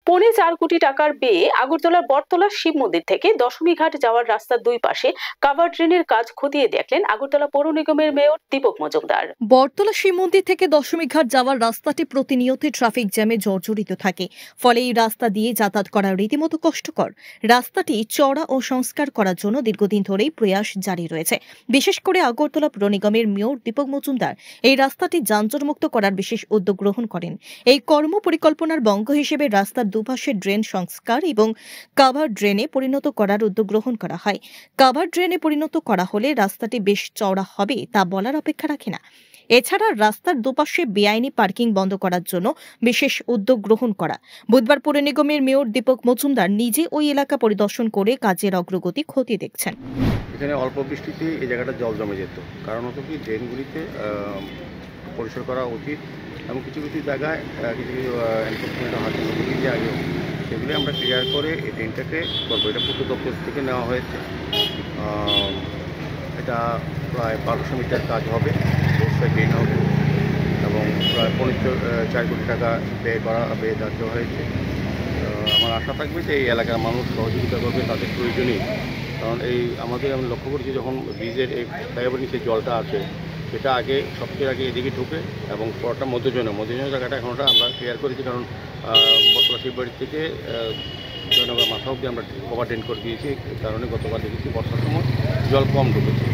পৌনে 4 কোটি টাকার ব্যয়ে আগরতলার বটতলা শিব মন্দির থেকে দশমীঘাট যাওয়ার রাস্তার দুই পাশে কাভার ড্রেনের কাজ খতিয়ে দেখলেন আগরতলা পৌর নিগমের মেয়র দীপক মজুমদার। বটতলা শিব মন্দির থেকে দশমীঘাট যাওয়ার রাস্তাটি প্রতিনিয়ত ট্রাফিক জ্যামে জর্জরিত থাকে, ফলে এই রাস্তা দিয়ে যাতায়াত করা রীতিমতো কষ্টকর। রাস্তাটি চওড়া ও সংস্কার করার জন্য দীর্ঘদিন ধরেই প্রয়াস জারি রয়েছে। বিশেষ করে আগরতলা পৌর নিগমের মেয়র দীপক মজুমদার এই রাস্তাটি যানজটমুক্ত করার বিশেষ উদ্যোগ গ্রহণ করেন। এই কর্ম পরিকল্পনার অঙ্গ হিসেবে রাস্তার দুপাশে ড্রেন সংস্কার এবং কাভার ড্রেনে পরিণত করার উদ্যোগ গ্রহণ করা হয়। কাভার ড্রেনে পরিণত করা হলে রাস্তাটি বেশ চওড়া হবে তা বলার অপেক্ষা রাখে না। এছাড়া রাস্তার দুপাশে বেআইনি পার্কিং বন্ধ করার জন্য বিশেষ উদ্যোগ গ্রহণ করা। বুধবার পৌর নিগমের মেয়র দীপক মজুমদার নিজে ওই এলাকা পরিদর্শন করে কাজের অগ্রগতি খতিয়ে দেখছেন। এখানে অল্প বৃষ্টিতে এই জায়গাটা জল জমে যেত, কারণ হতো কি ড্রেনগুলিতে পরিষ্কার করা উচিত এবং কিছু কিছু জায়গায় কিছু কিছু এনফোর্সমেন্টের হাতে যে আগে সেগুলি আমরা ক্লিয়ার করে এই ড্রেনটাকে করবো। এটা পূর্ত দপ্তর থেকে নেওয়া হয়েছে। এটা প্রায় 1200 মিটার কাজ হবে, অবশ্যই ড্রেন হবে এবং প্রায় 4 কোটি টাকা ব্যয় ধার্য হয়েছে। আমার আশা থাকবে যে এই এলাকার মানুষ সহযোগিতা করবে তাদের প্রয়োজনেই, কারণ আমি লক্ষ্য করছি যখন ব্রিজের এই ফ্লাইওভার নিচে জলটা আছে সেটা সবচেয়ে আগে এদিকে ঢুকে এবং পরটা মধ্যজনের জায়গাটা এখন আমরা ক্লিয়ার করেছি, কারণ বটতলা শিববাড়ি থেকে জয়নগর মাথা অব্দি আমরা কভার ড্রেন করে দিয়েছি। এই কারণে গতবার দেখেছি বর্ষার সময় জল কম ঢুকেছে।